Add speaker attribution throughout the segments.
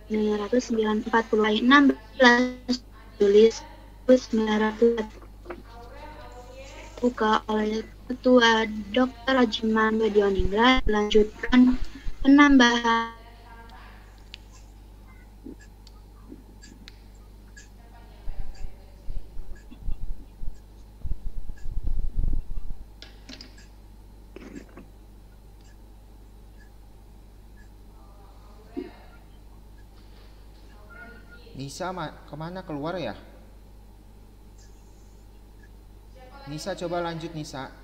Speaker 1: 1940 ayat 16 tulis 1940 buka oleh Ketua Dr. Rajiman Wedioningrat melanjutkan penambahan
Speaker 2: Nisa kemana keluar ya? Nisa coba lanjut Nisa.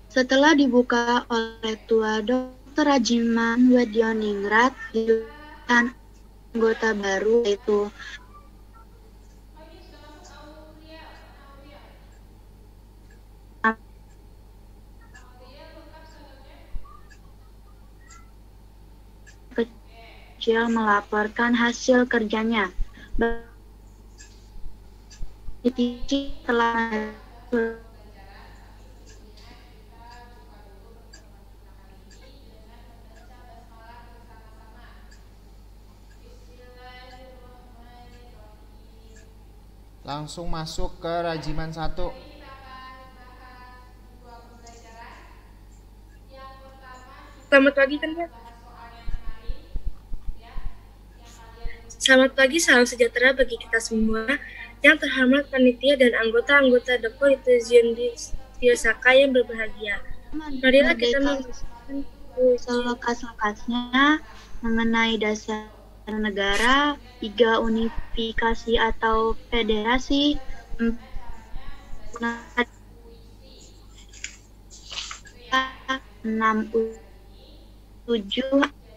Speaker 1: Setelah dibuka oleh Tua Dr. Rajiman Wedioningrat dan anggota baru yaitu kecil melaporkan hasil kerjanya. Telah
Speaker 2: Langsung masuk ke Rajiman 1.
Speaker 3: Selamat pagi kan Pak? Selamat pagi, salam sejahtera bagi kita semua. Yang terhormat panitia dan anggota-anggota Depo Ituzion Biosaka yang berbahagia. Marilah kita
Speaker 1: selekas-lekasnya mengenai dasar negara, 3 unifikasi atau federasi, 6 7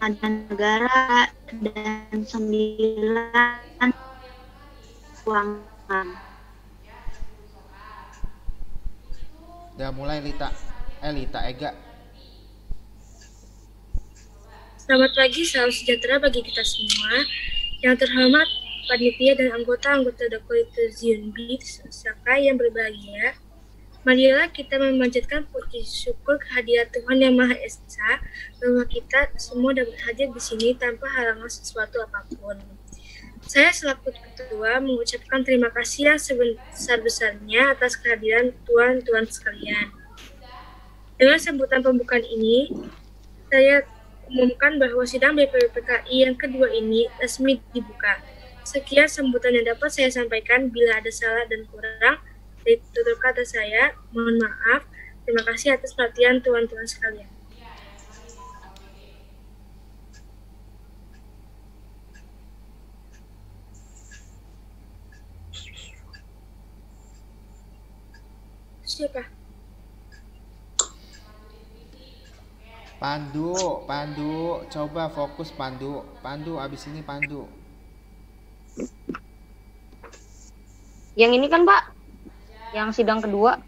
Speaker 1: ada negara dan 9 keuangan.
Speaker 2: Udah mulai Lita Ega.
Speaker 3: Selamat pagi, salam sejahtera bagi kita semua. Yang terhormat panitia dan anggota-anggota Depo Ituzion Biosaka yang berbahagia. Marilah kita memanjatkan puji syukur kehadirat Tuhan Yang Maha Esa bahwa kita semua dapat hadir di sini tanpa halangan sesuatu apapun. Saya selaku ketua mengucapkan terima kasih yang sebesar-besarnya atas kehadiran tuan-tuan sekalian. Dengan sambutan pembukaan ini, saya umumkan bahwa sidang BPUPKI yang kedua ini resmi dibuka. Sekian sambutan yang dapat saya sampaikan. Bila ada salah dan kurang dari tutur kata saya, mohon maaf. Terima kasih atas perhatian tuan-tuan sekalian. Siapa?
Speaker 2: Pandu, coba fokus Pandu, abis ini Pandu.
Speaker 4: Yang ini kan Pak, yang sidang kedua.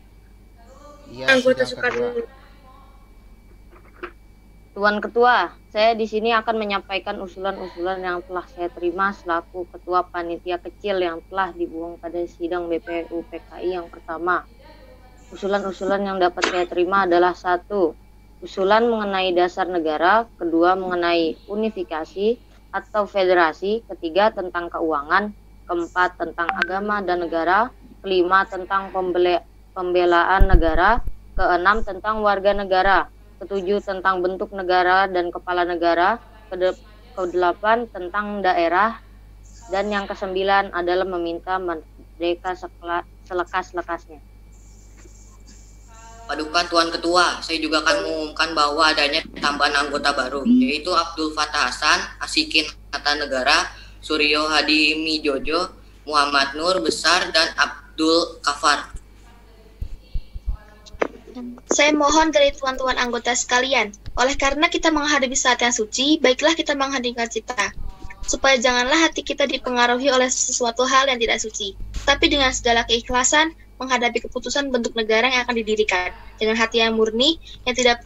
Speaker 2: Iya, sidang kedua.
Speaker 4: Tuan Ketua, saya di sini akan menyampaikan usulan-usulan yang telah saya terima selaku Ketua Panitia Kecil yang telah dibuang pada sidang BPUPKI yang pertama. Usulan-usulan yang dapat saya terima adalah 1. Usulan mengenai dasar negara, kedua mengenai unifikasi atau federasi, ketiga tentang keuangan, keempat tentang agama dan negara, kelima tentang pembelaan negara, keenam tentang warga negara, ketujuh tentang bentuk negara dan kepala negara, kedelapan tentang daerah, dan yang kesembilan adalah meminta merdeka selekas-lekasnya.
Speaker 5: Paduka Tuan Ketua, saya juga akan mengumumkan bahwa adanya tambahan anggota baru, yaitu Abdul Fattah Hasan, Asikin Nata Negara, Suryo Hadi Mijojo, Muhammad Nur Besar, dan Abdul Kafar.
Speaker 6: Saya mohon dari tuan-tuan anggota sekalian, oleh karena kita menghadapi saat yang suci, baiklah kita menghadirkan cita, supaya janganlah hati kita dipengaruhi oleh sesuatu hal yang tidak suci, tapi dengan segala keikhlasan, menghadapi keputusan bentuk negara yang akan didirikan dengan hati yang murni yang tidak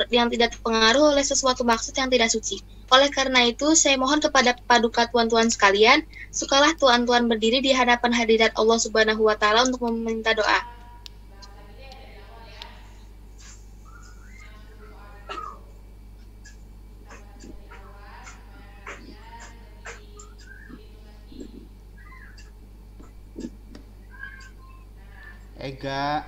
Speaker 6: terpengaruh oleh sesuatu maksud yang tidak suci. Oleh karena itu, saya mohon kepada paduka tuan-tuan sekalian, sukalah tuan-tuan berdiri di hadapan hadirat Allah Subhanahu wa taala untuk meminta doa.
Speaker 2: Ega.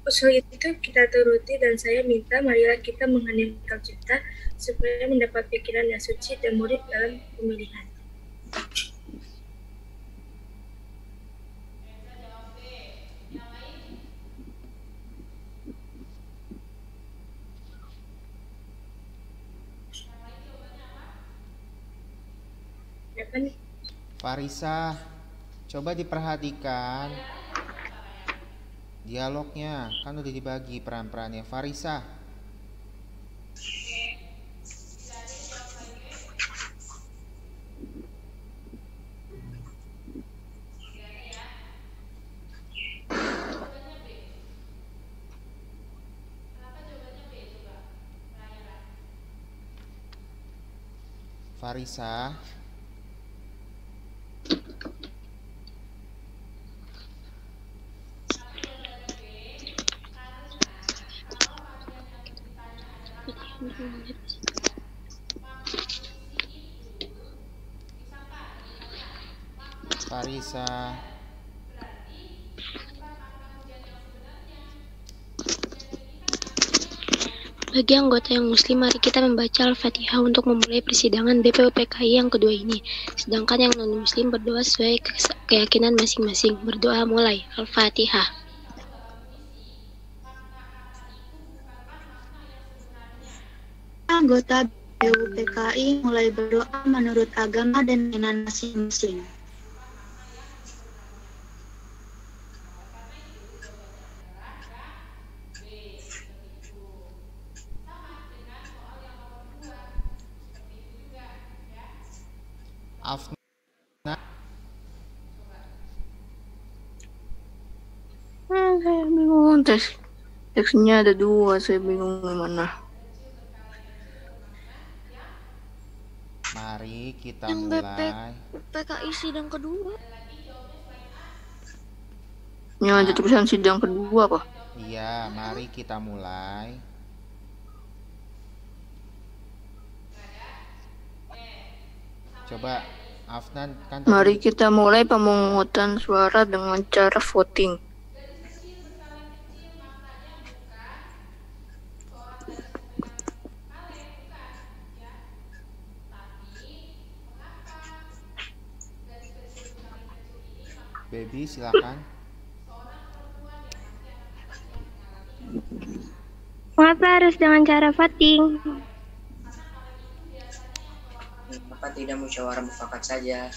Speaker 3: Usul itu kita turuti dan saya minta marilah kita mengheningkan cipta supaya mendapat pikiran yang suci dan murid dalam pemilihan.
Speaker 2: Farisa, coba diperhatikan dialognya, kan udah dibagi peran-perannya. Farisa. Farisa. Farisa.
Speaker 7: Bagi anggota yang muslim, mari kita membaca Al-Fatihah untuk memulai persidangan BPU PKI yang kedua ini. Sedangkan yang non-muslim berdoa sesuai keyakinan masing-masing. Berdoa mulai. Al-Fatihah.
Speaker 1: Anggota BPU PKI mulai berdoa menurut agama dan keyakinan masing-masing.
Speaker 2: Afna.
Speaker 8: Saya bingung, teksnya ada 2, saya bingung gimana.
Speaker 2: Mari kita
Speaker 7: Yang
Speaker 2: mulai.
Speaker 7: PKI sidang kedua.
Speaker 8: Yang ada tulisan sidang kedua apa?
Speaker 2: Iya, mari kita mulai. Coba Afnan kan
Speaker 8: Mari kita mulai pemungutan suara dengan cara voting.
Speaker 2: Baby, silakan.
Speaker 7: Mengapa harus dengan cara voting?
Speaker 5: Mengapa tidak musyawarah mufakat saja?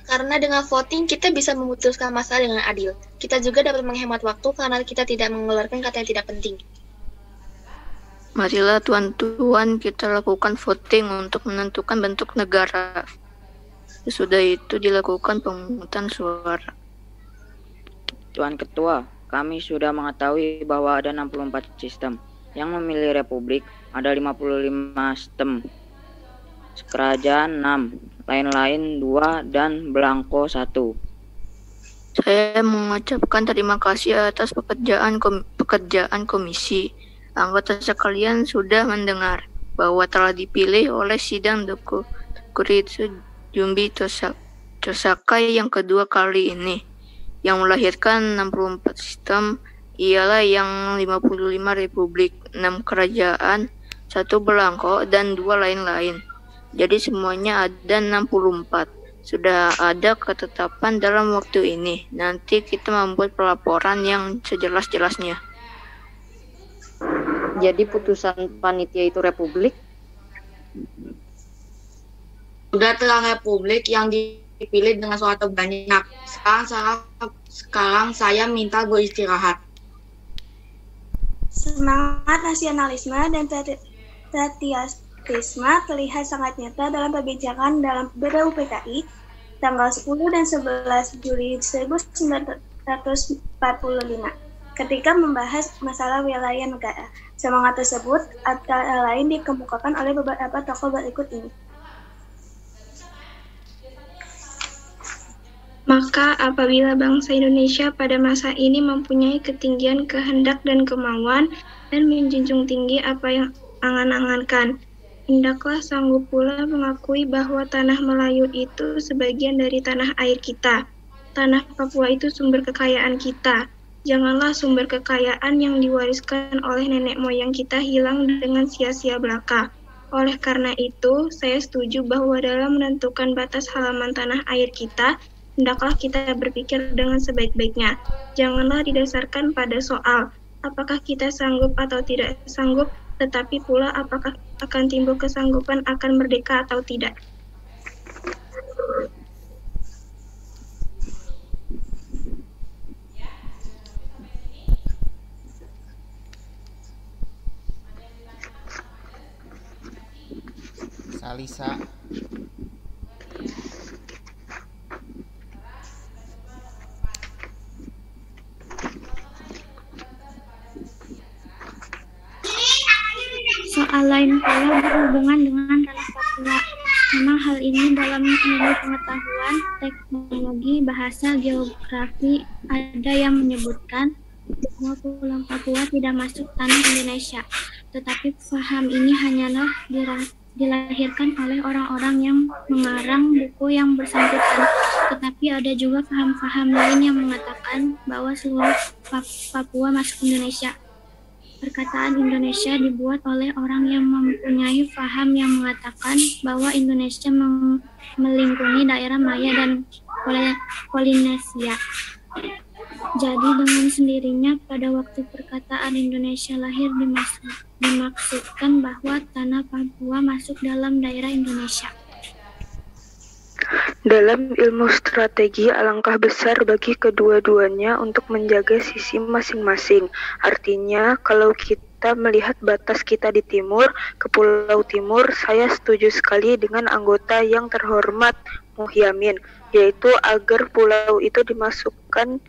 Speaker 6: Karena dengan voting kita bisa memutuskan masalah dengan adil. Kita juga dapat menghemat waktu karena kita tidak mengeluarkan kata yang tidak penting.
Speaker 8: Marilah tuan-tuan kita lakukan voting untuk menentukan bentuk negara. Sesudah itu dilakukan pemungutan suara.
Speaker 9: Tuan Ketua, kami sudah mengetahui bahwa ada 64 sistem. Yang memilih republik ada 55 sistem. Kerajaan 6, lain-lain 2, dan belangko 1.
Speaker 8: Saya mengucapkan terima kasih atas pekerjaan komisi. Anggota sekalian sudah mendengar bahwa telah dipilih oleh sidang Dokuritsu Jumbi Tosakai yang kedua kali ini. Yang melahirkan 64 sistem ialah yang 55 republik, 6 kerajaan, 1 belangko, dan 2 lain-lain. Jadi semuanya ada 64. Sudah ada ketetapan dalam waktu ini. Nanti kita membuat pelaporan yang sejelas-jelasnya.
Speaker 4: Jadi putusan panitia itu republik?
Speaker 10: Sudah telah republik yang dipilih dengan suara banyak. Sekarang saya minta beristirahat.
Speaker 11: Semangat nasionalisme dan patriotisme terlihat sangat nyata dalam perbincangan dalam BPU PKI tanggal 10 dan 11 Juli 1945 ketika membahas masalah wilayah negara. Semangat tersebut antara lain dikemukakan oleh beberapa tokoh berikut ini. Maka apabila bangsa Indonesia pada masa ini mempunyai ketinggian kehendak dan kemauan dan menjunjung tinggi apa yang angan-angankan, hendaklah sanggup pula mengakui bahwa tanah Melayu itu sebagian dari tanah air kita. Tanah Papua itu sumber kekayaan kita. Janganlah sumber kekayaan yang diwariskan oleh nenek moyang kita hilang dengan sia-sia belaka. Oleh karena itu, saya setuju bahwa dalam menentukan batas halaman tanah air kita, hendaklah kita berpikir dengan sebaik-baiknya. Janganlah didasarkan pada soal apakah kita sanggup atau tidak sanggup, tetapi pula apakah akan timbul kesanggupan akan merdeka atau tidak.
Speaker 2: Salisa.
Speaker 12: Soal lain pula berhubungan dengan tanah Papua. Memang hal ini dalam ilmu pengetahuan, teknologi, bahasa, geografi ada yang menyebutkan bahwa Pulau Papua tidak masuk tanah Indonesia. Tetapi paham ini hanyalah dilahirkan oleh orang-orang yang mengarang buku yang bersangkutan. Tetapi ada juga paham-paham lain yang mengatakan bahwa seluruh Papua masuk Indonesia. Perkataan Indonesia dibuat oleh orang yang mempunyai paham yang mengatakan bahwa Indonesia melingkungi daerah Maya dan Polinesia. Jadi dengan sendirinya pada waktu perkataan Indonesia lahir dimaksudkan bahwa tanah Papua masuk dalam daerah Indonesia.
Speaker 13: Dalam ilmu strategi, alangkah besar bagi kedua-duanya untuk menjaga sisi masing-masing. Artinya, kalau kita melihat batas kita di timur, ke Pulau Timur, saya setuju sekali dengan anggota yang terhormat Muhyamin, yaitu agar pulau itu dimasukkan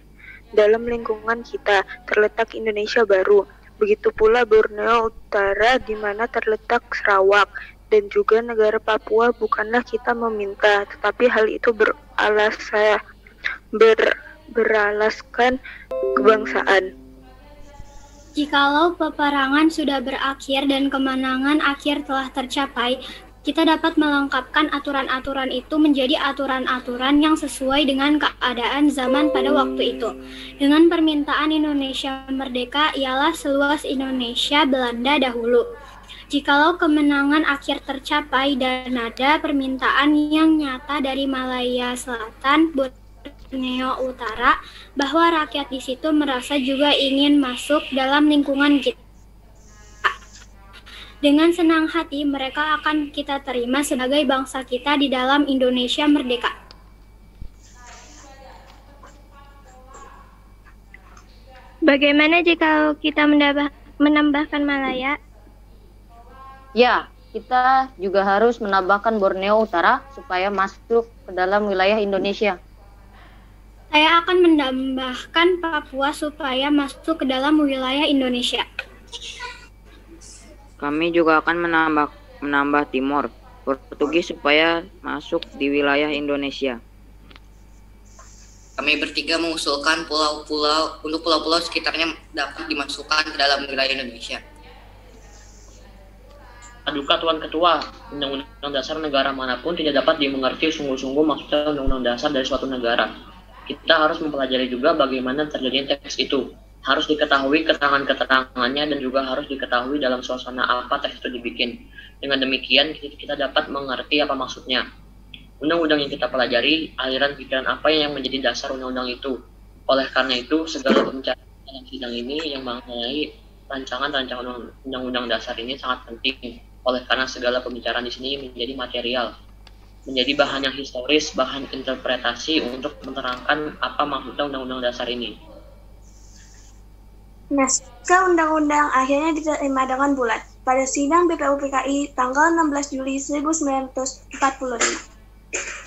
Speaker 13: dalam lingkungan kita, terletak Indonesia baru. Begitu pula Borneo Utara, di mana terletak Sarawak. Dan juga negara Papua bukanlah kita meminta, tetapi hal itu beralaskan kebangsaan.
Speaker 12: Jikalau peperangan sudah berakhir dan kemenangan akhir telah tercapai, kita dapat melengkapkan aturan-aturan itu menjadi aturan-aturan yang sesuai dengan keadaan zaman pada waktu itu. Dengan permintaan Indonesia merdeka ialah seluas Indonesia Belanda dahulu. Jikalau kemenangan akhir tercapai dan ada permintaan yang nyata dari Malaya Selatan, Borneo Utara, bahwa rakyat di situ merasa juga ingin masuk dalam lingkungan kita. Dengan senang hati mereka akan kita terima sebagai bangsa kita di dalam Indonesia merdeka.
Speaker 11: Bagaimana jika kita menambahkan Malaya?
Speaker 4: Ya, kita juga harus menambahkan Borneo Utara supaya masuk ke dalam wilayah Indonesia.
Speaker 12: Saya akan menambahkan Papua supaya masuk ke dalam wilayah Indonesia.
Speaker 9: Kami juga akan menambah Timor, Portugis supaya masuk di wilayah Indonesia.
Speaker 5: Kami bertiga mengusulkan pulau-pulau sekitarnya dapat dimasukkan ke dalam wilayah Indonesia.
Speaker 14: Aduka Tuan Ketua, Undang-Undang Dasar negara manapun tidak dapat dimengerti sungguh-sungguh maksudnya Undang-Undang Dasar dari suatu negara. Kita harus mempelajari juga bagaimana terjadinya teks itu. Harus diketahui keterangan-keterangannya dan juga harus diketahui dalam suasana apa teks itu dibikin. Dengan demikian kita dapat mengerti apa maksudnya. Undang-undang yang kita pelajari, aliran pikiran apa yang menjadi dasar undang-undang itu. Oleh karena itu, segala pembicaraan dalam sidang ini yang mengenai rancangan undang-undang dasar ini sangat penting. Oleh karena segala pembicaraan di sini menjadi material, menjadi bahan yang historis, bahan interpretasi untuk menerangkan apa maksudnya undang-undang dasar ini.
Speaker 11: Naskah undang-undang akhirnya diterima dengan bulat pada sidang BPUPKI tanggal 16 Juli 1945.